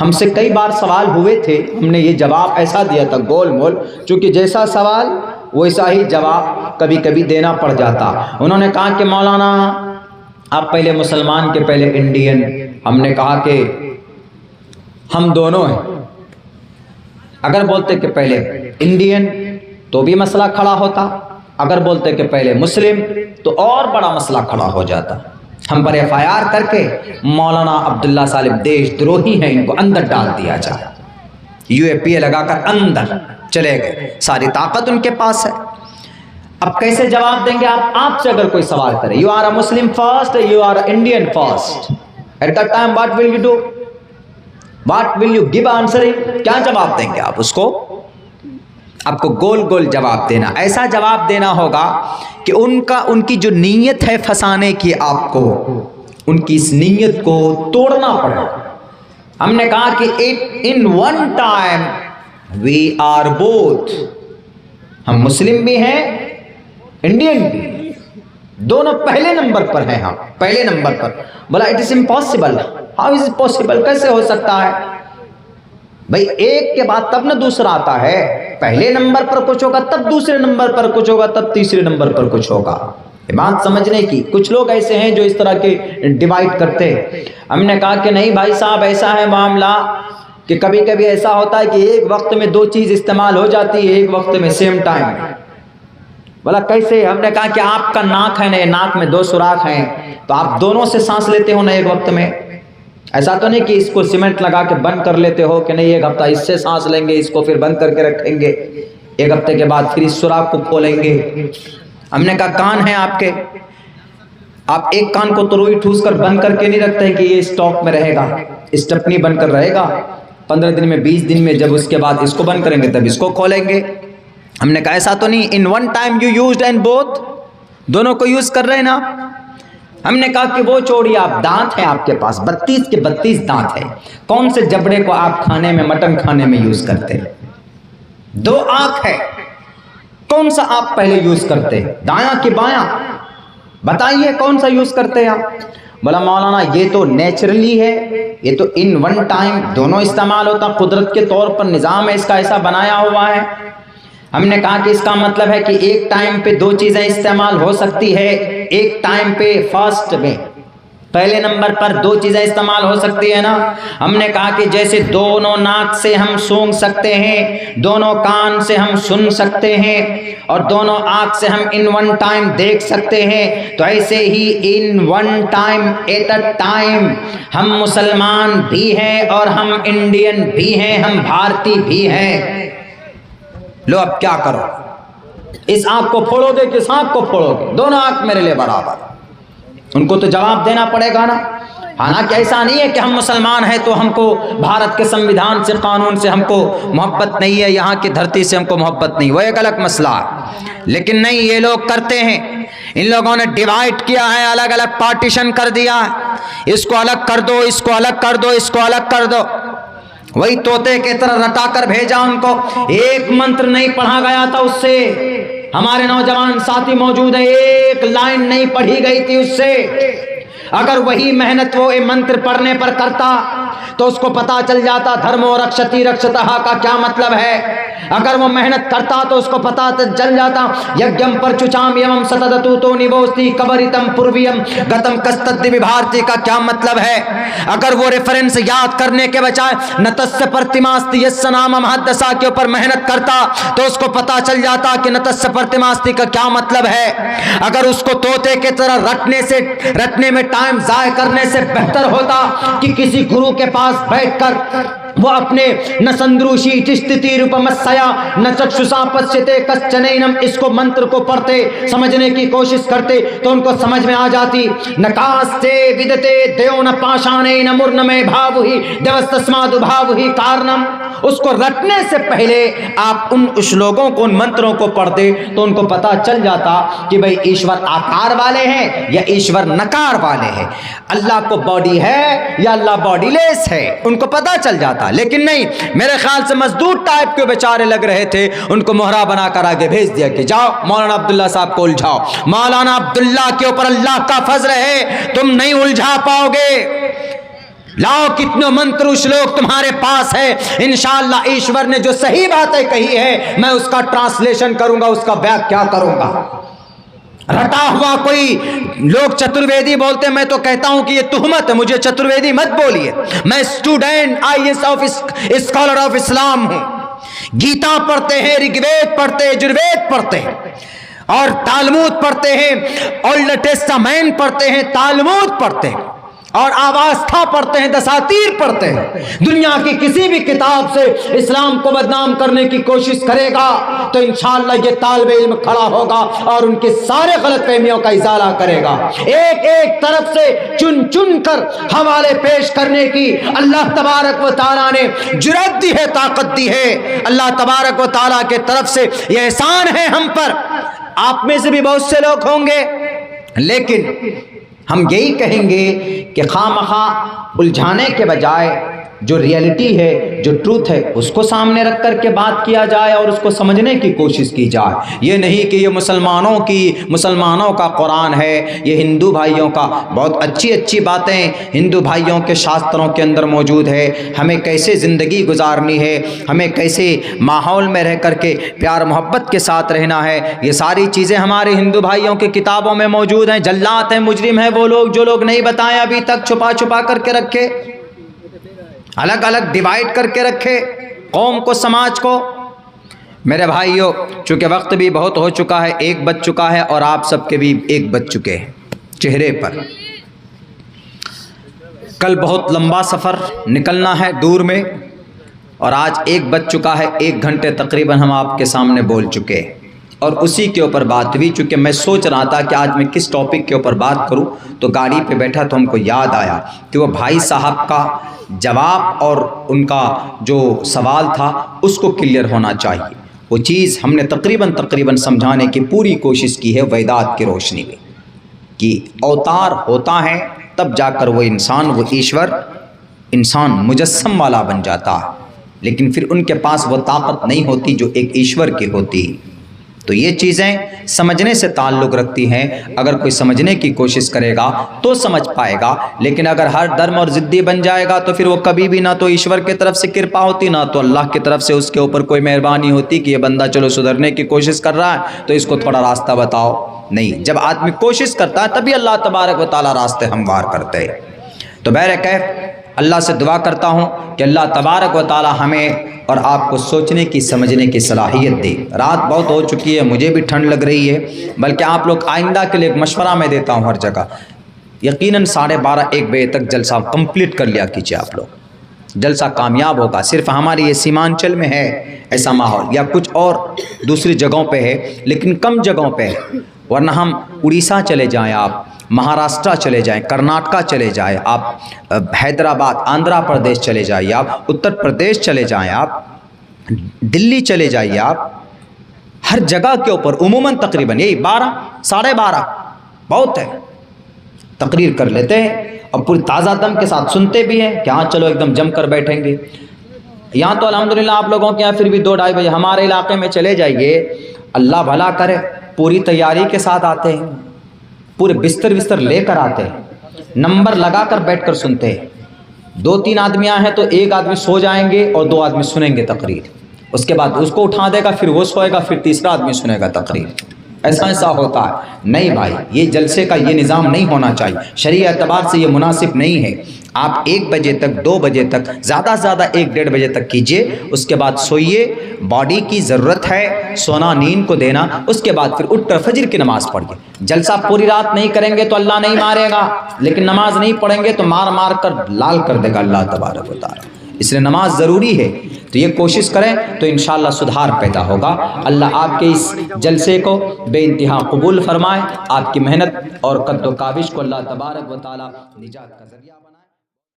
हमसे कई बार सवाल हुए थे, हमने ये जवाब ऐसा दिया था गोल मोल, चूँकि जैसा सवाल वैसा ही जवाब कभी कभी देना पड़ जाता। उन्होंने कहा कि मौलाना आप पहले मुसलमान के पहले इंडियन। हमने कहा कि हम दोनों हैं। अगर बोलते कि पहले इंडियन तो भी मसला खड़ा होता, अगर बोलते कि पहले मुस्लिम तो और बड़ा मसला खड़ा हो जाता। हम पर FIR करके मौलाना अब्दुल्ला सालिम देशद्रोही हैं, इनको अंदर डाल दिया जाए। UAPA लगाकर अंदर चले गए, सारी ताकत उनके पास है। अब कैसे जवाब देंगे आप? आपसे अगर कोई सवाल करे, you are a Muslim first, you are Indian first, at that time what will you do? What will you give answering? क्या जवाब देंगे आप उसको? आपको गोल गोल जवाब देना, ऐसा जवाब देना होगा कि उनकी जो नीयत है फंसाने की, आपको उनकी इस नीयत को तोड़ना पड़ेगा। हमने कहा कि in one time we are both, हम मुस्लिम भी हैं इंडियन भी, दोनों पहले नंबर पर हैं। हम पहले नंबर पर। बोला it is impossible, how is it possible? कैसे हो सकता है भाई? एक के बाद तब न दूसरा आता है। पहले नंबर पर कुछ होगा, तब दूसरे नंबर पर कुछ होगा, तब तीसरे नंबर पर कुछ होगा। ये बात समझने की। कुछ लोग ऐसे हैं जो इस तरह के डिवाइड करते हैं। हमने कहा कि नहीं भाई साहब, ऐसा है मामला कि कभी कभी ऐसा होता है कि एक वक्त में दो चीज इस्तेमाल हो जाती है, एक वक्त में सेम टाइम में। बोला कैसे? हमने कहा कि आपका नाक है ना, नाक में दो सुराख हैं, तो आप दोनों से सांस लेते हो ना एक वक्त में। ऐसा तो नहीं कि इसको सीमेंट लगा के बंद कर लेते हो कि नहीं एक हफ्ता इससे सांस लेंगे, इसको फिर बंद करके रखेंगे, एक हफ्ते के बाद फिर इस सुराख को खोलेंगे। हमने कहा कान है आपके, आप एक कान को तो रुई ठूस कर बंद करके नहीं रखते हैं कि ये स्टॉक में रहेगा, स्टेपनी बनकर रहेगा। 15 दिन में, 20 दिन में, जब उसके बाद इसको बंद करेंगे तब इसको खोलेंगे। हमने कहा ऐसा तो नहीं, इन one time you used and both, दोनों को यूज कर रहे हैं ना। हमने कहा कि वो छोड़िए, आप दांत है आपके पास, 32 के 32 दांत है, कौन से जबड़े को आप खाने में, मटन खाने में यूज करते हैं? 2 आंख है, कौन सा आप पहले यूज करते हैं, दायां कि बायां? बताइए कौन सा यूज करते हैं आप? बोला मौलाना ये तो नेचुरली है, ये तो इन वन टाइम दोनों इस्तेमाल होता, कुदरत के तौर पर निज़ाम है इसका, ऐसा बनाया हुआ है। हमने कहा कि इसका मतलब है कि एक टाइम पे 2 चीजें इस्तेमाल हो सकती है, एक टाइम पे फर्स्ट में पहले नंबर पर 2 चीजें इस्तेमाल हो सकती है ना। हमने कहा कि जैसे दोनों नाक से हम सूंघ सकते हैं, दोनों कान से हम सुन सकते हैं, और दोनों आंख से हम इन वन टाइम देख सकते हैं, तो ऐसे ही in one time at a time हम मुसलमान भी हैं और हम इंडियन भी हैं, हम भारतीय भी हैं। लो अब क्या करो? इस आंख को फोड़ोगे कि इस आंख को फोड़ोगे? दोनों आंख मेरे लिए बराबर। उनको तो जवाब देना पड़ेगा ना। हालांकि ऐसा नहीं है कि हम मुसलमान हैं तो हमको भारत के संविधान से, कानून से हमको मोहब्बत नहीं है, यहाँ की धरती से हमको मोहब्बत नहीं, वो एक अलग मसला है। लेकिन नहीं, ये लोग करते हैं। इन लोगों ने डिवाइड किया है, अलग अलग पार्टीशन कर दिया है, इसको अलग कर दो, इसको अलग कर दो, इसको अलग कर दो। वही तोते की तरह रटा कर भेजा उनको। एक मंत्र नहीं पढ़ा गया था उससे, हमारे नौजवान साथी मौजूद है, एक लाइन नहीं पढ़ी गई थी उससे। अगर वही मेहनत वो मंत्र पढ़ने पर करता तो उसको पता चल जाता धर्मो रक्षति रक्षतः का क्या मतलब है। अगर वो मेहनत करता तो उसको पता चल जाता यज्ञम परचुचाम एवं सतदतु तो निवोस्ति कबरितम पूर्वियम गतम कस्तद्दि विभारती का क्या मतलब है। अगर वो रेफरेंस याद करने के बजाय नतस्य प्रतिमास्ति यस्य नाम महद्दशा के ऊपर मेहनत करता तो उसको पता चल जाता कि नतस्य प्रतिमास्ति का क्या मतलब है। अगर उसको तोते के तरह रटने में टाइम जाया करने से बेहतर होता कि किसी गुरु के पास बैठकर वो अपने न संद्रुषी स्थिति रूपमस्या न चक्षुषा पश्यते कश्चनैनम इसको मंत्र को पढ़ते समझने की कोशिश करते तो उनको समझ में आ जाती। नकास्ते विदते देव न पाषाणे न मूर्णमे भावुहि देवस्तस्मादु भावुहि कारणम। उसको रटने से पहले आप उन श्लोकों को, उन मंत्रों को पढ़ते तो उनको पता चल जाता कि भाई ईश्वर आकार वाले हैं या ईश्वर नकार वाले हैं, अल्लाह को बॉडी है या अल्लाह बॉडीलेस है, उनको पता चल जाता। लेकिन नहीं, मेरे ख्याल से मजदूर टाइप के बेचारे लग रहे थे, उनको मोहरा बनाकर आगे भेज दिया कि जाओ मौलाना अब्दुल्ला साहब को उलझाओ। मौलाना अब्दुल्ला के ऊपर अल्लाह का फजल है, तुम नहीं उलझा पाओगे। लाओ कितने मंत्र श्लोक तुम्हारे पास है, इंशाअल्लाह ईश्वर ने जो सही बातें कही है मैं उसका ट्रांसलेशन करूंगा, उसका व्याख्या करूंगा। रटा हुआ कोई लोग चतुर्वेदी बोलते, मैं तो कहता हूं कि ये तुहमत है, मुझे चतुर्वेदी मत बोलिए। मैं student IAS of scholar of Islam हूं। गीता पढ़ते हैं, ऋग्वेद पढ़ते हैं, यजुर्वेद पढ़ते हैं और तालमूद पढ़ते हैं, ओल्ड टेस्टामेंट पढ़ते हैं, तालमूद पढ़ते हैं और आवास्था पढ़ते हैं, दसातीर पढ़ते हैं। दुनिया की किसी भी किताब से इस्लाम को बदनाम करने की कोशिश करेगा तो इंशाअल्लाह ये तालिब इल्म खड़ा होगा और उनके सारे गलतफहमियों का इजाला करेगा। एक एक तरफ से चुन चुन कर हवाले पेश करने की अल्लाह तबारक व तआला ने जुर्रत दी है, ताकत दी है। अल्लाह तबारक व तआला के तरफ से यह एहसान है हम पर। आप में से भी बहुत से लोग होंगे, लेकिन हम यही कहेंगे कि खामखा उलझाने के बजाय जो रियलिटी है, जो ट्रूथ है, उसको सामने रख कर के बात किया जाए और उसको समझने की कोशिश की जाए। ये नहीं कि ये मुसलमानों का कुरान है, ये हिंदू भाइयों का। बहुत अच्छी अच्छी बातें हिंदू भाइयों के शास्त्रों के अंदर मौजूद है। हमें कैसे ज़िंदगी गुजारनी है, हमें कैसे माहौल में रह कर के प्यार मोहब्बत के साथ रहना है, ये सारी चीज़ें हमारे हिंदू भाइयों की किताबों में मौजूद हैं। जल्लात हैं, मुजरिम हैं वो लोग जो लोग नहीं बताएं अभी तक, छुपा छुपा करके रखे, अलग अलग डिवाइड करके रखे कौम को, समाज को। मेरे भाइयों, चूँकि वक्त भी बहुत हो चुका है, 1 बज चुका है और आप सबके भी 1 बज चुके हैं चेहरे पर। कल बहुत लंबा सफ़र निकलना है दूर में और आज 1 बज चुका है। 1 घंटे तकरीबन हम आपके सामने बोल चुके हैं और उसी के ऊपर बात हुई। चूँकि मैं सोच रहा था कि आज मैं किस टॉपिक के ऊपर बात करूं, तो गाड़ी पे बैठा तो हमको याद आया कि वो भाई साहब का जवाब और उनका जो सवाल था उसको क्लियर होना चाहिए। वो चीज़ हमने तकरीबन समझाने की पूरी कोशिश की है वेदात की रोशनी में, कि अवतार होता है तब जाकर वो इंसान, वो ईश्वर इंसान मुजस्सम वाला बन जाता है, लेकिन फिर उनके पास वो ताकत नहीं होती जो एक ईश्वर की होती है। तो ये चीज़ें समझने से ताल्लुक़ रखती हैं। अगर कोई समझने की कोशिश करेगा तो समझ पाएगा, लेकिन अगर हर धर्म और ज़िद्दी बन जाएगा तो फिर वो कभी भी ना तो ईश्वर की तरफ से कृपा होती, ना तो अल्लाह की तरफ से उसके ऊपर कोई मेहरबानी होती कि ये बंदा चलो सुधरने की कोशिश कर रहा है तो इसको थोड़ा रास्ता बताओ। नहीं, जब आदमी कोशिश करता है तभी अल्लाह तबारक व तआला रास्ते हमवार करते हैं। तो बहरकैफ अल्लाह से दुआ करता हूँ कि अल्लाह तबारक व तआला हमें और आपको सोचने की, समझने की सलाहियत दे। रात बहुत हो चुकी है, मुझे भी ठंड लग रही है, बल्कि आप लोग आइंदा के लिए एक मशवरा मैं देता हूँ हर जगह, यकीनन 12:30-1 बजे तक जलसा कंप्लीट कर लिया कीजिए। आप लोग जलसा कामयाब होगा। सिर्फ हमारे ये सीमांचल में है ऐसा माहौल, या कुछ और दूसरी जगहों पे है, लेकिन कम जगहों पे है। वरना हम उड़ीसा चले जाएं, आप महाराष्ट्र चले जाएं, कर्नाटका चले जाएं, आप हैदराबाद, आंध्र प्रदेश चले जाइए, आप उत्तर प्रदेश चले जाएं, आप दिल्ली चले जाइए, आप हर जगह के ऊपर उमूमन तकरीबन यही 12-12:30 बहुत है, तकरीर कर लेते हैं और पूरी ताज़ा दम के साथ सुनते भी हैं कि हाँ चलो एकदम जम कर बैठेंगे। यहाँ तो अल्हम्दुलिल्लाह आप लोगों के यहाँ फिर भी 2-2:30 बजे, हमारे इलाके में चले जाइए, अल्लाह भला करे, पूरी तैयारी के साथ आते हैं, पूरे बिस्तर लेकर आते हैं, नंबर लगाकर बैठकर सुनते हैं। 2-3 आदमी आए हैं तो एक आदमी सो जाएंगे और 2 आदमी सुनेंगे तकरीर, उसके बाद उसको उठा देगा, फिर वो सोएगा, फिर तीसरा आदमी सुनेगा तकरीर। ऐसा होता है। नहीं भाई, ये जलसे का ये निज़ाम नहीं होना चाहिए, शरीअत एतबार से ये मुनासिब नहीं है। आप 1 बजे तक, 2 बजे तक, ज़्यादा से ज़्यादा 1-1:30 बजे तक कीजिए, उसके बाद सोइए। बॉडी की ज़रूरत है सोना, नींद को देना, उसके बाद फिर उठकर फजर की नमाज़ पढ़िए। जलसा पूरी रात नहीं करेंगे तो अल्लाह नहीं मारेगा, लेकिन नमाज नहीं पढ़ेंगे तो मार मार कर लाल कर देगा अल्लाह तबारक व तआला। इसलिए नमाज ज़रूरी है। तो ये कोशिश करें तो इंशाअल्लाह सुधार पैदा होगा। अल्लाह आपके इस जलसे को बेइंतहा कबूल फरमाए, आपकी मेहनत और कद्दो काविश को अल्लाह तबारक व तआला निजात का ज़रिया